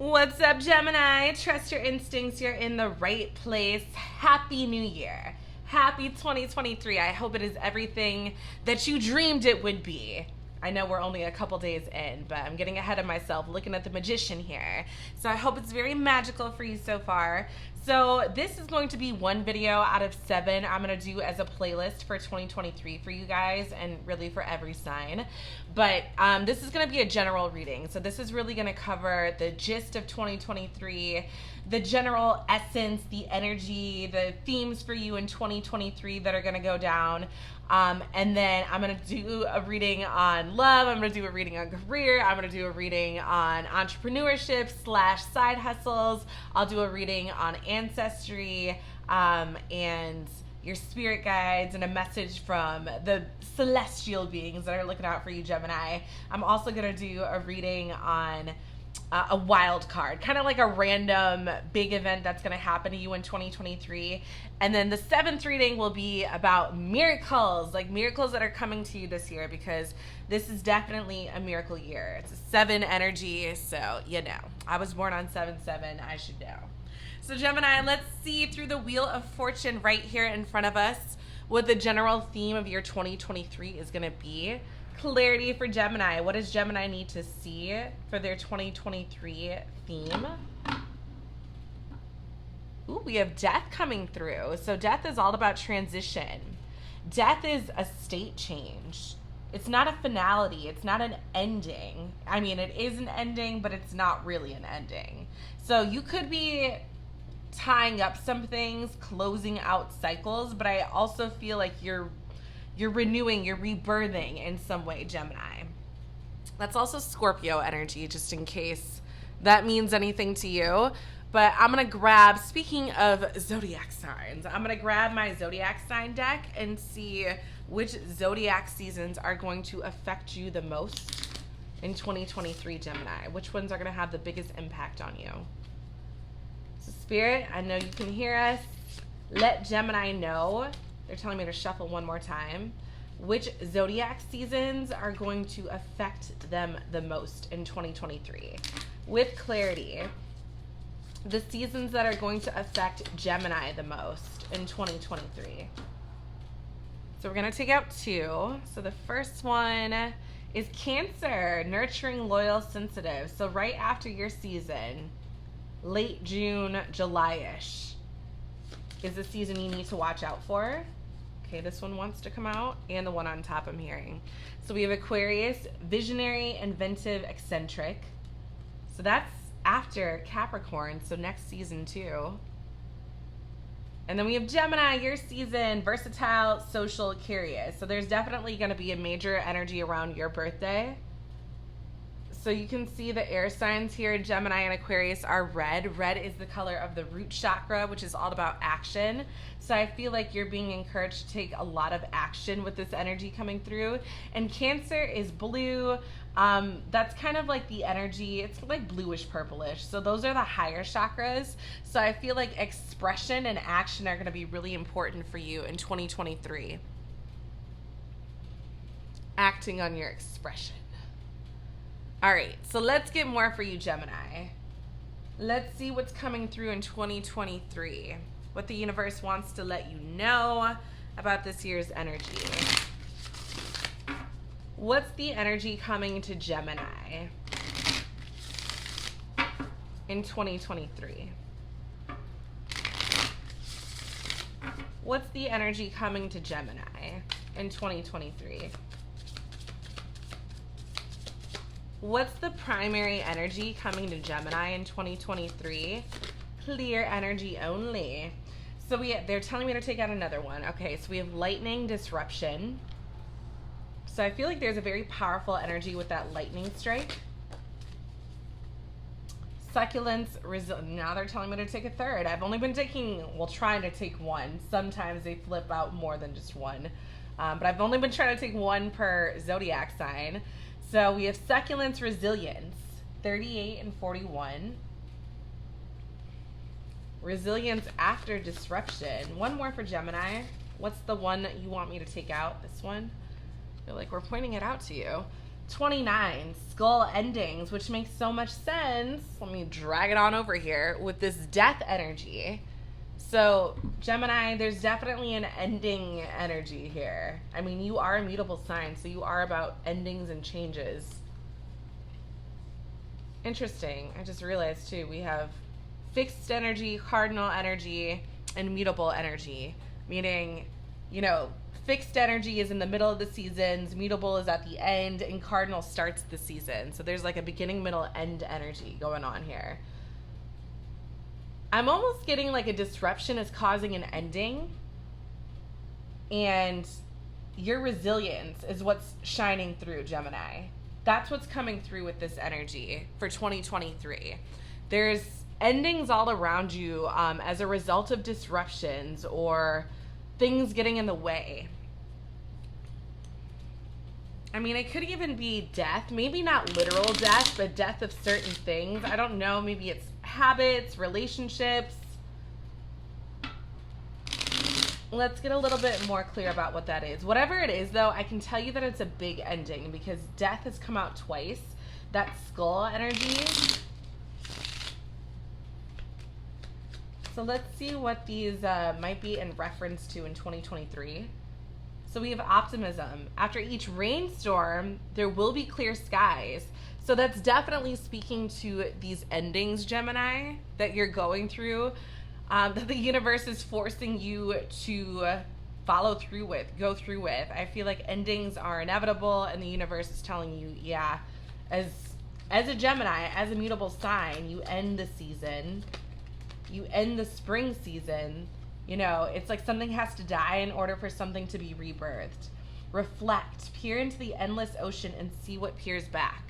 What's up, Gemini? Trust your instincts. You're in the right place. Happy New Year. Happy 2023. I hope it is everything that you dreamed it would be. I know we're only a couple days in, but I'm getting ahead of myself looking at the magician here. So I hope it's very magical for you so far. So this is going to be one video out of 7 I'm going to do as a playlist for 2023 for you guys, and really for every sign. But this is going to be a general reading. So this is really going to cover the gist of 2023, the general essence, the energy, the themes for you in 2023 that are going to go down. And then I'm going to do a reading on love. I'm going to do a reading on career. I'm going to do a reading on entrepreneurship / side hustles. I'll do a reading on ancestry, and your spirit guides, and a message from the celestial beings that are looking out for you, Gemini. I'm also going to do a reading on a wild card, kind of like a random big event that's going to happen to you in 2023. And then the 7th reading will be about miracles, like miracles that are coming to you this year, because this is definitely a miracle year. It's a 7 energy, so you know. I was born on 7/7, I should know. So Gemini, let's see through the Wheel of Fortune right here in front of us what the general theme of your 2023 is going to be. Clarity for Gemini. What does Gemini need to see for their 2023 theme? Ooh, we have death coming through. So death is all about transition. Death is a state change. It's not a finality. It's not an ending. I mean, it is an ending, but it's not really an ending. So you could be tying up some things, closing out cycles, but I also feel like you're renewing, you're rebirthing in some way, Gemini. That's also Scorpio energy, just in case that means anything to you. But I'm going to grab, speaking of zodiac signs, I'm going to grab my zodiac sign deck and see which zodiac seasons are going to affect you the most in 2023, Gemini. Which ones are going to have the biggest impact on you? So Spirit, I know you can hear us. Let Gemini know. They're telling me to shuffle one more time. Which zodiac seasons are going to affect them the most in 2023? With clarity, the seasons that are going to affect Gemini the most in 2023. So we're going to take out 2. So the first one is Cancer, nurturing, loyal, sensitive. So right after your season, late June, July-ish, is the season you need to watch out for. Okay, this one wants to come out, and the one on top I'm hearing. So we have Aquarius, visionary, inventive, eccentric. So that's after Capricorn, so next season too. And then we have Gemini, your season, versatile, social, curious. So there's definitely going to be a major energy around your birthday. So you can see the air signs here, Gemini and Aquarius, are red. Red is the color of the root chakra, which is all about action. So I feel like you're being encouraged to take a lot of action with this energy coming through. And Cancer is blue. That's kind of like the energy. It's like bluish purplish. So those are the higher chakras. So I feel like expression and action are going to be really important for you in 2023. Acting on your expression. All right, so let's get more for you, Gemini. Let's see what's coming through in 2023. What the universe wants to let you know about this year's energy. What's the energy coming to Gemini in 2023? What's the energy coming to Gemini in 2023? What's the primary energy coming to Gemini in 2023? Clear energy only. So they're telling me to take out another one. Okay, so we have lightning, disruption. So I feel like there's a very powerful energy with that lightning strike. Succulence, now they're telling me to take a third. I've only been trying to take one. Sometimes they flip out more than just one. But I've only been trying to take one per zodiac sign. So we have succulence, resilience, 38 and 41. Resilience after disruption. One more for Gemini. What's the one that you want me to take out? This one? I feel like we're pointing it out to you. 29, skull endings, which makes so much sense. Let me drag it on over here with this death energy. So, Gemini, there's definitely an ending energy here. I mean, you are a mutable sign, so you are about endings and changes. Interesting. I just realized, too, we have fixed energy, cardinal energy, and mutable energy. Meaning, you know, fixed energy is in the middle of the seasons, mutable is at the end, and cardinal starts the season. So there's like a beginning, middle, end energy going on here. I'm almost getting like a disruption is causing an ending, and your resilience is what's shining through, Gemini. That's what's coming through with this energy for 2023. There's endings all around you as a result of disruptions or things getting in the way. I mean, it could even be death. Maybe not literal death, but death of certain things. I don't know. Maybe it's habits, relationships. Let's get a little bit more clear about what that is. Whatever it is, though, I can tell you that it's a big ending because death has come out twice. That skull energy. So let's see what these might be in reference to in 2023. So we have optimism. After each rainstorm, there will be clear skies. So that's definitely speaking to these endings, Gemini, that you're going through, that the universe is forcing you to follow through with, go through with. I feel like endings are inevitable, and the universe is telling you, yeah, as a Gemini, as a mutable sign, you end the season. You end the spring season. You know, it's like something has to die in order for something to be rebirthed. Reflect, peer into the endless ocean and see what peers back.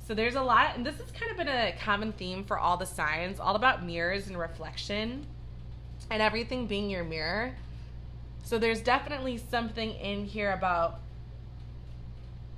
So there's a lot, and this has kind of been a common theme for all the signs, all about mirrors and reflection and everything being your mirror. So there's definitely something in here about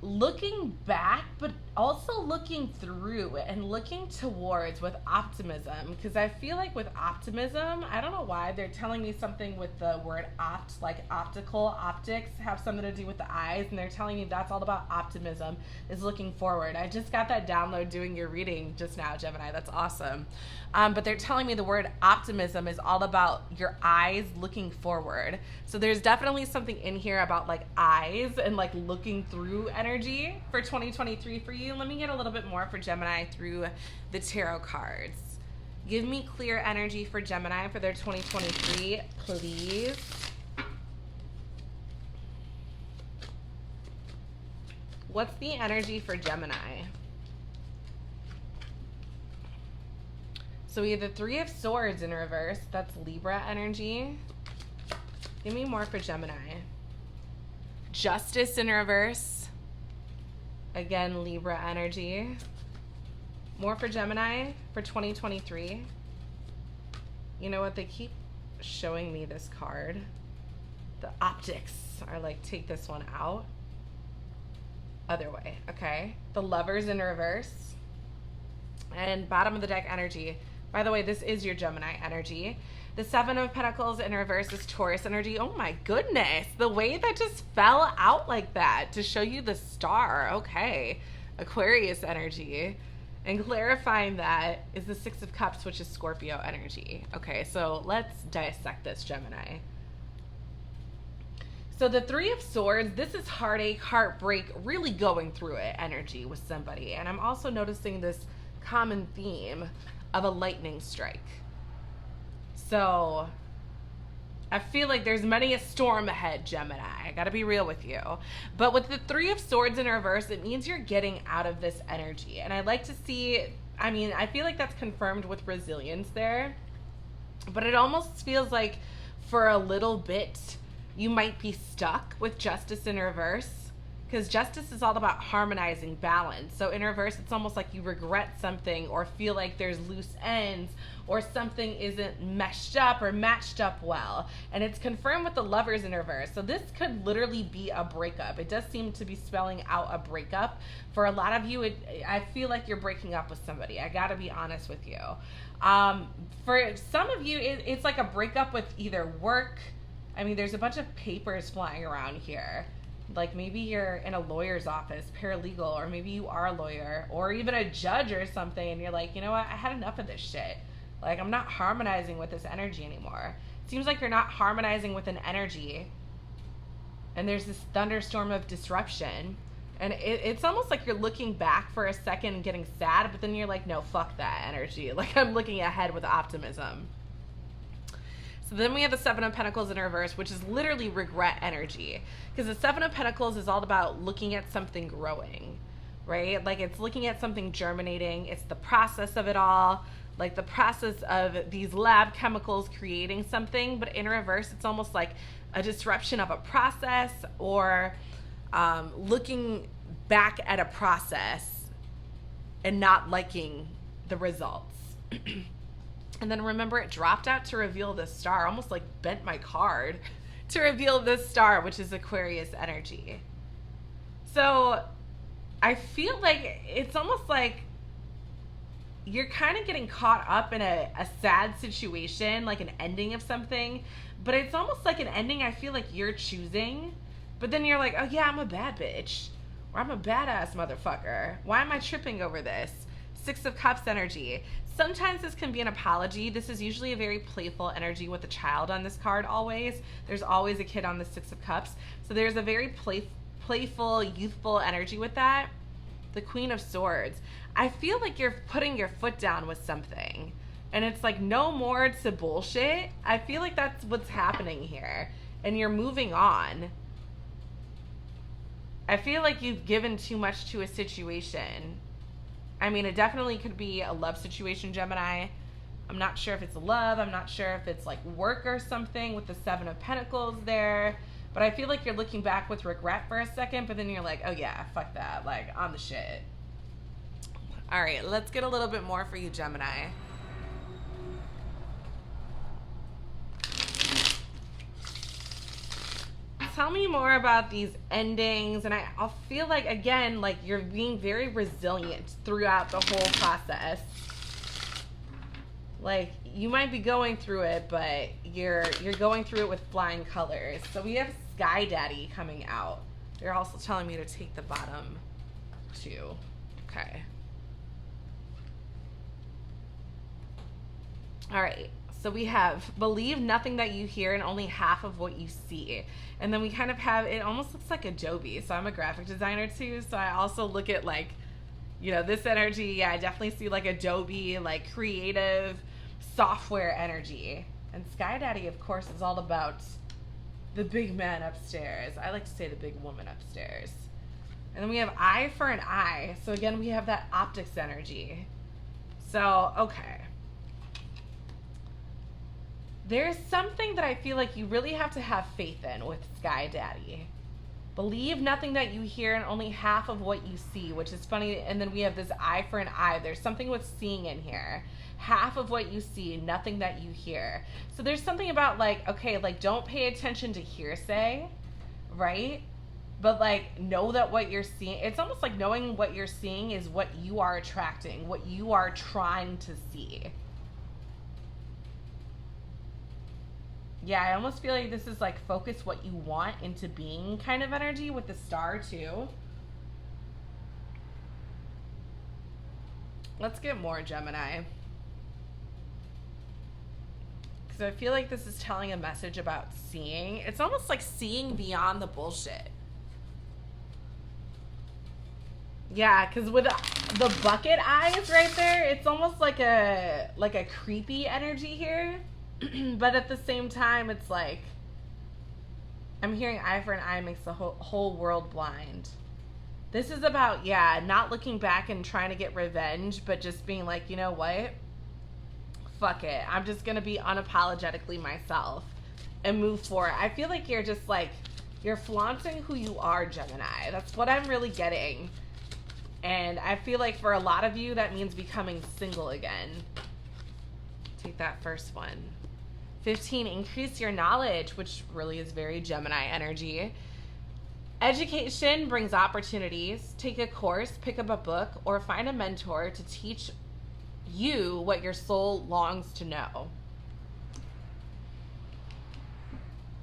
looking back, but also looking through and looking towards with optimism. Because I feel like with optimism, I don't know why they're telling me something with the word opt, like optical, optics have something to do with the eyes, and they're telling me that's all about optimism, is looking forward. I just got that download doing your reading just now, Gemini. That's awesome. But they're telling me the word optimism is all about your eyes looking forward. So there's definitely something in here about like eyes and like looking through energy for 2023 for you. Let me get a little bit more for Gemini through the tarot cards. Give me clear energy for Gemini for their 2023, please. What's the energy for Gemini? So we have the Three of Swords in reverse. That's Libra energy. Give me more for Gemini. Justice in reverse. Again, Libra energy. More for Gemini for 2023. You know what? They keep showing me this card. The optics are like, take this one out. Other way, okay? The Lovers in reverse. And bottom of the deck energy. By the way, this is your Gemini energy. The Seven of Pentacles in reverse is Taurus energy. Oh my goodness. The way that just fell out like that to show you the star. Okay. Aquarius energy. And clarifying that is the Six of Cups, which is Scorpio energy. Okay, so let's dissect this, Gemini. So the Three of Swords, this is heartache, heartbreak, really going through it energy with somebody. And I'm also noticing this common theme of a lightning strike. So I feel like there's many a storm ahead, Gemini. I gotta be real with you. But with the Three of Swords in reverse, it means you're getting out of this energy. And I'd like to see, I mean, I feel like that's confirmed with resilience there. But it almost feels like for a little bit, you might be stuck with Justice in reverse. Because justice is all about harmonizing balance. So in reverse, it's almost like you regret something or feel like there's loose ends or something isn't meshed up or matched up well. And it's confirmed with the Lovers in reverse. So this could literally be a breakup. It does seem to be spelling out a breakup. For a lot of you, I feel like you're breaking up with somebody. I gotta be honest with you. For some of you, it's like a breakup with either work. I mean, there's a bunch of papers flying around here. Like maybe you're in a lawyer's office, paralegal, or maybe you are a lawyer or even a judge or something, and you're like, you know what, I had enough of this shit. Like, I'm not harmonizing with this energy anymore. It seems like you're not harmonizing with an energy, and there's this thunderstorm of disruption, and it's almost like you're looking back for a second and getting sad, but then you're like, no, fuck that energy. Like, I'm looking ahead with optimism. So then we have the Seven of Pentacles in reverse, which is literally regret energy. Because the Seven of Pentacles is all about looking at something growing, right? Like, it's looking at something germinating. It's the process of it all, like the process of these lab chemicals creating something. But in reverse, it's almost like a disruption of a process, or looking back at a process and not liking the results. And then remember, it dropped out to reveal the star, almost like bent my card to reveal this star, which is Aquarius energy. So I feel like it's almost like you're kind of getting caught up in a sad situation, like an ending of something, but it's almost like an ending I feel like you're choosing, but then you're like, oh yeah, I'm a bad bitch, or I'm a badass motherfucker. Why am I tripping over this? Six of Cups energy. Sometimes this can be an apology. This is usually a very playful energy with a child on this card always. There's always a kid on the Six of Cups. So there's a very playful, youthful energy with that. The Queen of Swords. I feel like you're putting your foot down with something. And it's like, no more to bullshit. I feel like that's what's happening here. And you're moving on. I feel like you've given too much to a situation. I mean, it definitely could be a love situation, Gemini. I'm not sure if it's love. I'm not sure if it's like work or something with the Seven of Pentacles there. But I feel like you're looking back with regret for a second, but then you're like, oh yeah, fuck that. Like, on the shit. All right, let's get a little bit more for you, Gemini. Tell me more about these endings, and I'll feel like, again, like you're being very resilient throughout the whole process. Like, you might be going through it, but you're going through it with flying colors. So we have Sky Daddy coming out. They're also telling me to take the bottom too. Okay. All right. So we have believe nothing that you hear and only half of what you see. And then we kind of have, it almost looks like Adobe. So I'm a graphic designer too. So I also look at like, you know, this energy. Yeah, I definitely see like Adobe, like creative software energy. And Sky Daddy, of course, is all about the big man upstairs. I like to say the big woman upstairs. And then we have eye for an eye. So again, we have that optics energy. So, okay. There's something that I feel like you really have to have faith in with Sky Daddy. Believe nothing that you hear and only half of what you see, which is funny. And then we have this eye for an eye. There's something with seeing in here. Half of what you see, nothing that you hear. So there's something about like, okay, like don't pay attention to hearsay, right? But like know that what you're seeing, it's almost like knowing what you're seeing is what you are attracting, what you are trying to see. Yeah, I almost feel like this is like focus what you want into being kind of energy with the star too. Let's get more, Gemini. Because I feel like this is telling a message about seeing. It's almost like seeing beyond the bullshit. Yeah, because with the bucket eyes right there, it's almost like a creepy energy here. But at the same time, it's like, I'm hearing eye for an eye makes the whole world blind. This is about, yeah, not looking back and trying to get revenge, but just being like, you know what? Fuck it. I'm just going to be unapologetically myself and move forward. I feel like you're just like, you're flaunting who you are, Gemini. That's what I'm really getting. And I feel like for a lot of you, that means becoming single again. Take that first one. 15, increase your knowledge, which really is very Gemini energy. Education brings opportunities. Take a course, pick up a book, or find a mentor to teach you what your soul longs to know.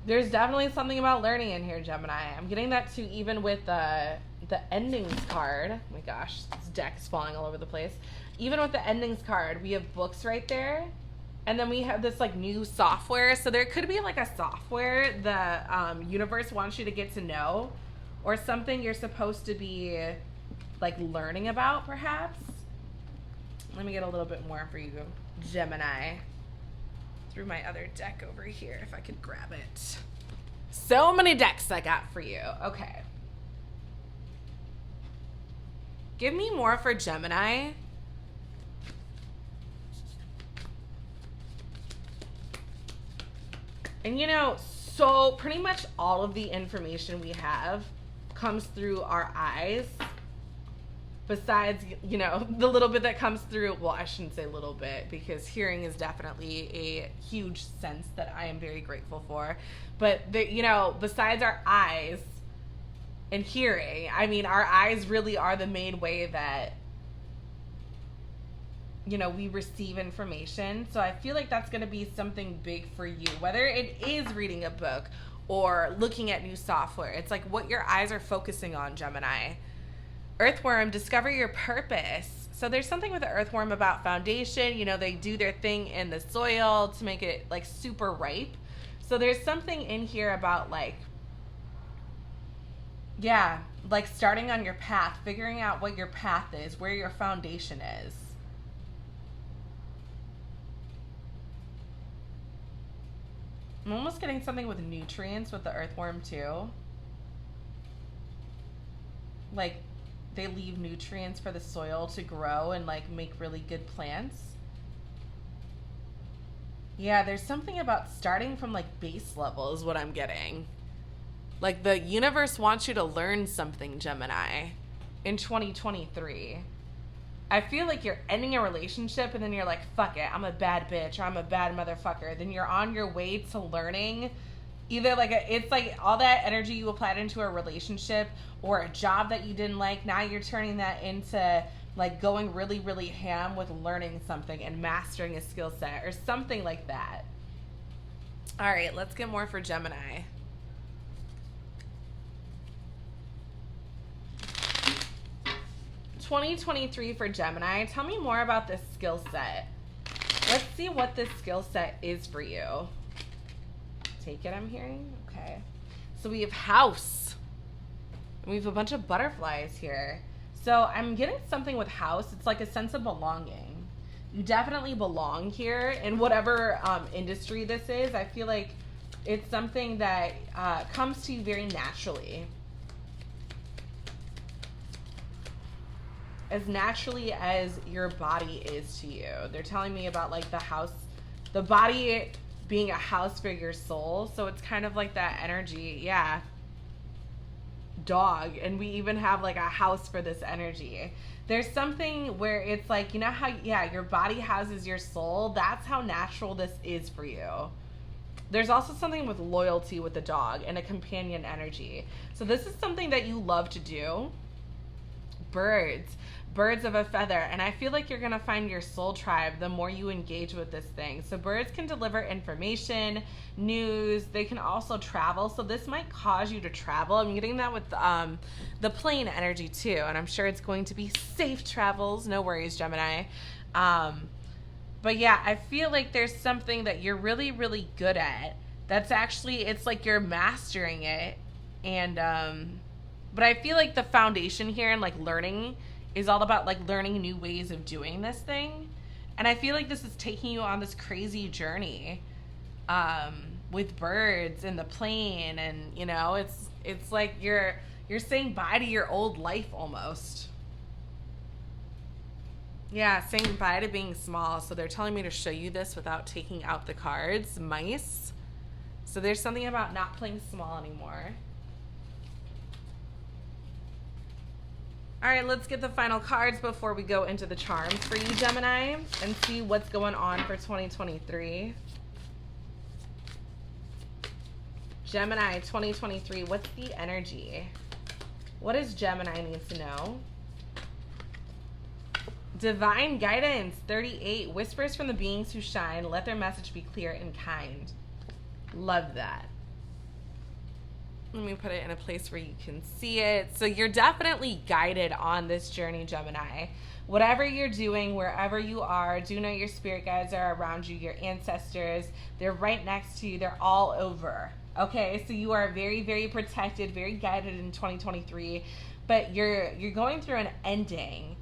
There's definitely something about learning in here, Gemini. I'm getting that too, even with the endings card. Oh my gosh, this deck is falling all over the place. Even with the endings card, we have books right there. And then we have this like new software. So there could be like a software the universe wants you to get to know, or something you're supposed to be like learning about, perhaps. Let me get a little bit more for you, Gemini. Through my other deck over here, if I could grab it. So many decks I got for you. Okay. Give me more for Gemini. And you know, so pretty much all of the information we have comes through our eyes. Besides, you know, the little bit that comes through, well, I shouldn't say little bit, because hearing is definitely a huge sense that I am very grateful for. But, you know, besides our eyes and hearing, I mean, our eyes really are the main way that, you know, we receive information. So I feel like that's going to be something big for you, whether it is reading a book or looking at new software. It's like what your eyes are focusing on, Gemini. Earthworm, discover your purpose. So there's something with the earthworm about foundation. You know, they do their thing in the soil to make it like super ripe. So there's something in here about like, yeah, like starting on your path, figuring out what your path is, where your foundation is. I'm almost getting something with nutrients with the earthworm too. Like, they leave nutrients for the soil to grow and like make really good plants. Yeah, there's something about starting from like base level is what I'm getting. Like the universe wants you to learn something, Gemini, in 2023. I feel like you're ending a relationship and then you're like, fuck it, I'm a bad bitch or I'm a bad motherfucker. Then you're on your way to learning either like it's like all that energy you applied into a relationship or a job that you didn't like. Now you're turning that into like going really, really ham with learning something and mastering a skill set or something like that. All right, let's get more for Gemini. (2023) for Gemini. Tell me more about this skill set. Let's see what this skill set is for you. Take it, I'm hearing. Okay. So we have house. We have a bunch of butterflies here. So I'm getting something with house. It's like a sense of belonging. You definitely belong here in whatever industry this is. I feel like it's something that comes to you very naturally. As naturally as your body is to you. They're telling me about like the house, the body being a house for your soul. So it's kind of like that energy. Yeah. Dog. And we even have like a house for this energy. There's something where it's like, you know how, yeah, your body houses your soul. That's how natural this is for you. There's also something with loyalty with the dog and a companion energy. So this is something that you love to do. Birds of a feather. And I feel like you're going to find your soul tribe the more you engage with this thing. So birds can deliver information, news. They can also travel. So this might cause you to travel. I'm getting that with the plane energy too. And I'm sure it's going to be safe travels. No worries, Gemini. But yeah, I feel like there's something that you're really, really good at. That's actually, it's like you're mastering it. And, but I feel like the foundation here and like learning is all about like learning new ways of doing this thing. And I feel like this is taking you on this crazy journey with birds and the plane. And, you know, it's like you're saying bye to your old life almost. Yeah, saying bye to being small. So they're telling me to show you this without taking out the cards. Mice. So there's something about not playing small anymore. All right, let's get the final cards before we go into the charms for you, Gemini, and see what's going on for 2023. Gemini 2023, what's the energy? What does Gemini need to know? Divine guidance, 38. Whispers from the beings who shine. Let their message be clear and kind. Love that. Let me put it in a place where you can see it. So you're definitely guided on this journey, Gemini. Whatever you're doing, wherever you are, do know your spirit guides are around you, your ancestors. They're right next to you. They're all over. Okay, so you are very, very protected, very guided in 2023. But you're going through an ending.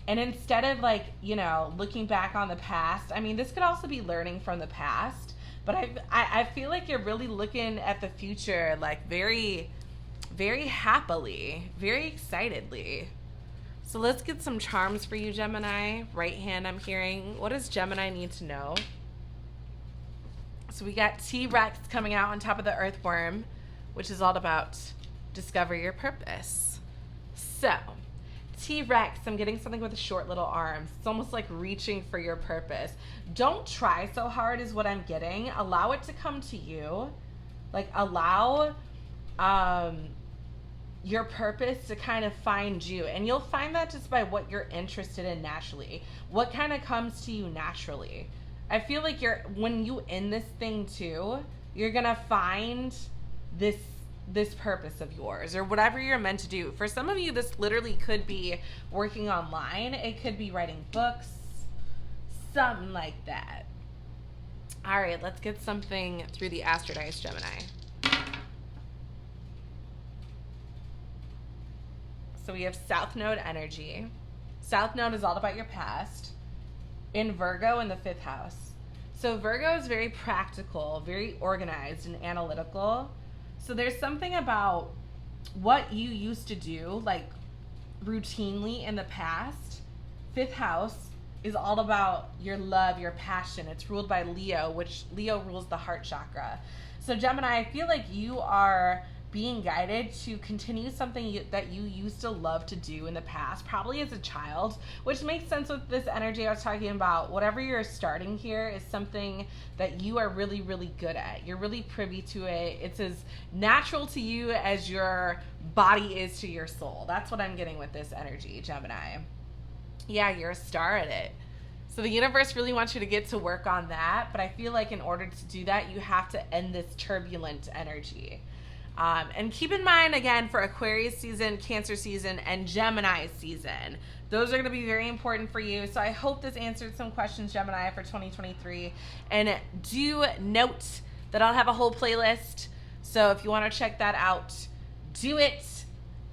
And instead of like, looking back on the past, I mean, this could also be learning from the past. But I feel like you're really looking at the future like very, very happily, very excitedly. So let's get some charms for you, Gemini. Right hand, I'm hearing. What does Gemini need to know? So we got T-Rex coming out on top of the earthworm, which is all about discover your purpose. So T-Rex, I'm getting something with short little arms. It's almost like reaching for your purpose. Don't try so hard is what I'm getting. Allow it to come to you. Like allow your purpose to kind of find you. And you'll find that just by what you're interested in naturally. What kind of comes to you naturally. I feel like when you end this thing too, you're going to find this purpose of yours or whatever you're meant to do. For some of you, this literally could be working online. It could be writing books, something like that. All right, let's get something through the Astro Dice, Gemini. So we have South Node energy. South Node is all about your past. In Virgo in the 5th house. So Virgo is very practical, very organized and analytical. So there's something about what you used to do, like routinely in the past. 5th house is all about your love, your passion. It's ruled by Leo, which Leo rules the heart chakra. So Gemini, I feel like you are being guided to continue something that you used to love to do in the past, probably as a child, which makes sense with this energy I was talking about. Whatever you're starting here is something that you are really, really good at. You're really privy to it. It's as natural to you as your body is to your soul. That's what I'm getting with this energy, Gemini. Yeah, you're a star at it. So the universe really wants you to get to work on that, but I feel like in order to do that, you have to end this turbulent energy. And keep in mind, again, for Aquarius season, Cancer season, and Gemini season, those are going to be very important for you. So I hope this answered some questions, Gemini, for 2023. And do note that I'll have a whole playlist. So if you want to check that out, do it.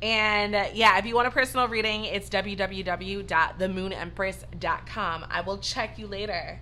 And yeah, if you want a personal reading, it's www.themoonempress.com. I will check you later.